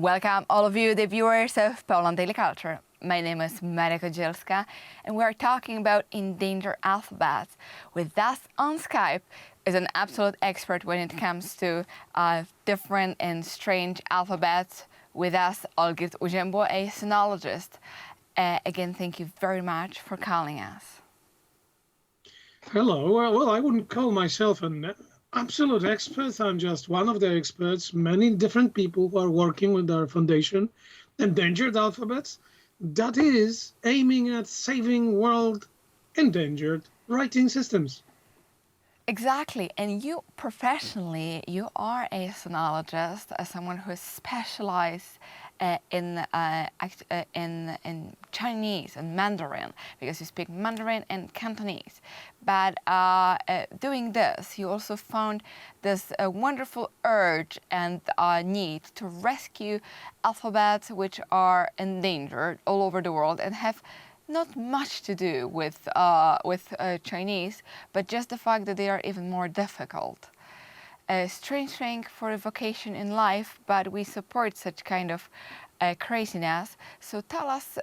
Welcome all of you, the viewers of Poland Daily Culture. My name is Maria Kodzielska, and we are talking about endangered alphabets. With us on Skype is an absolute expert when it comes to different and strange alphabets. With us, Olgierd Uziębo, a sinologist. Again, thank you very much for calling us. Hello. Well, I wouldn't call myself an absolute expert. I'm just one of the experts. Many different people who are working with our foundation, Endangered Alphabets, that is aiming at saving world endangered writing systems. Exactly, and you professionally, you are a sinologist, someone who is specialized in Chinese and Mandarin, because you speak Mandarin and Cantonese. But doing this, you also found this wonderful urge and need to rescue alphabets which are endangered all over the world and have not much to do with Chinese, but just the fact that they are even more difficult. A strange thing for a vocation in life, but we support such kind of craziness. So tell us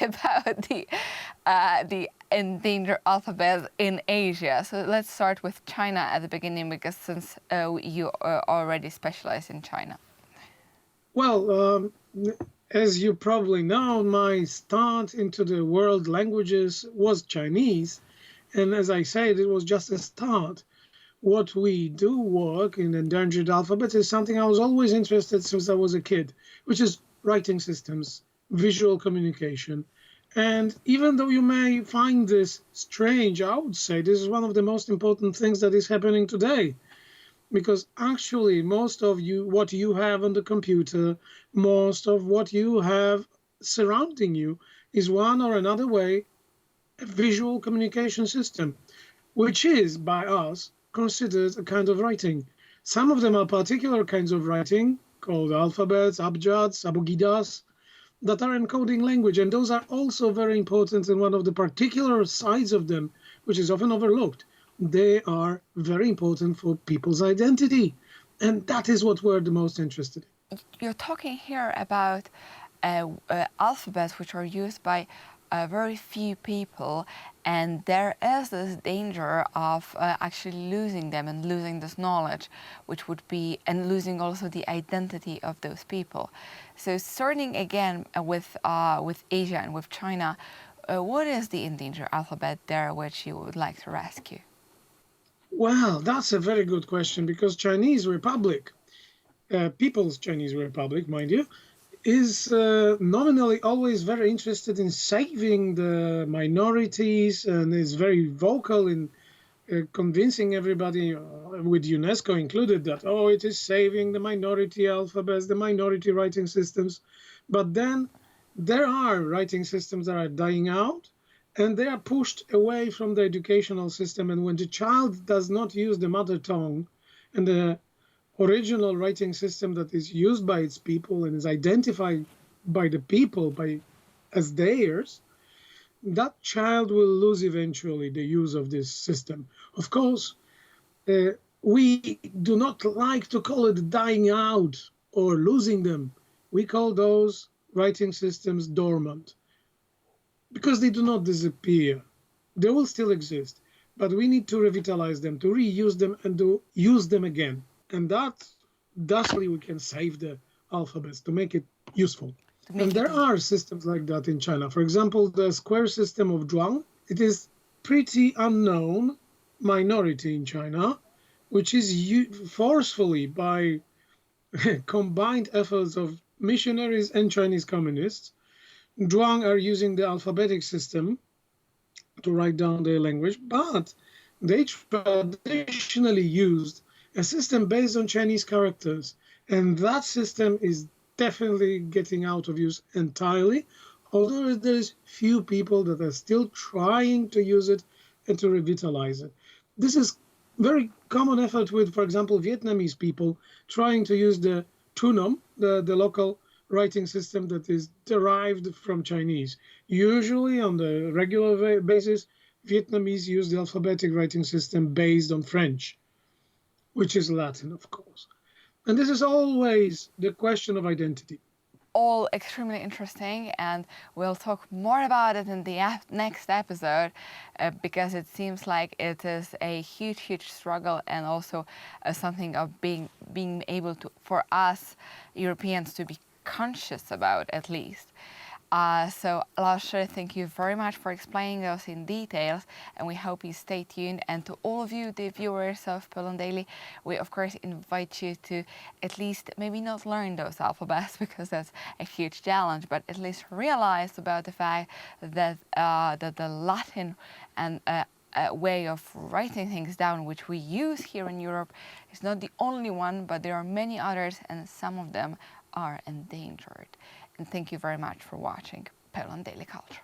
about the endangered alphabet in Asia. So let's start with China at the beginning, because since you already specialize in China. Well, as you probably know, my start into the world languages was Chinese. And as I said, it was just a start. What we do work in endangered alphabet is something I was always interested in since I was a kid, which is writing systems, visual communication. And even though you may find this strange, I would say this is one of the most important things that is happening today. Because actually, most of what you have on the computer, most of what you have surrounding you is one or another way a visual communication system, which is by us considered a kind of writing. Some of them are particular kinds of writing called alphabets, abjads, abogidas, that are encoding language. And those are also very important. And one of the particular sides of them, which is often overlooked, they are very important for people's identity. And that is what we're the most interested in. You're talking here about alphabets which are used by very few people, and there is this danger of actually losing them and losing this knowledge, which would be, and losing also the identity of those people. So starting again with Asia and with China, what is the endangered alphabet there which you would like to rescue? Well, that's a very good question, because Chinese Republic, People's Chinese Republic, mind you, is nominally always very interested in saving the minorities and is very vocal in convincing everybody, with UNESCO included, that, oh, it is saving the minority alphabets, the minority writing systems. But then there are writing systems that are dying out, and they are pushed away from the educational system. And when the child does not use the mother tongue and the original writing system that is used by its people and is identified by the people as theirs, that child will lose eventually the use of this system. Of course, we do not like to call it dying out or losing them. We call those writing systems dormant, because they do not disappear. They will still exist, but we need to revitalize them, to reuse them, and to use them again. And thusly we can save the alphabets, to make it useful. And there are systems like that in China. For example, the square system of Zhuang, it is pretty unknown minority in China, which is forcefully, by combined efforts of missionaries and Chinese communists, Zhuang are using the alphabetic system to write down their language, but they traditionally used a system based on Chinese characters. And that system is definitely getting out of use entirely, although there's few people that are still trying to use it and to revitalize it. This is very common effort with, for example, Vietnamese people trying to use the Thunom, the local writing system that is derived from Chinese. Usually on the regular basis, Vietnamese use the alphabetic writing system based on French, which is Latin, of course. And this is always the question of identity. all extremely interesting, and we'll talk more about it in the next episode, because it seems like it is a huge struggle, and also something of being able to, for us Europeans, to be conscious about, at least. So Lasher, thank you very much for explaining those in details, and we hope you stay tuned. And to all of you, the viewers of Poland Daily, we of course invite you to at least maybe not learn those alphabets, because that's a huge challenge, but at least realize about the fact that that the Latin and way of writing things down, which we use here in Europe, is not the only one, but there are many others, and some of them are endangered. And thank you very much for watching Poland Daily Culture.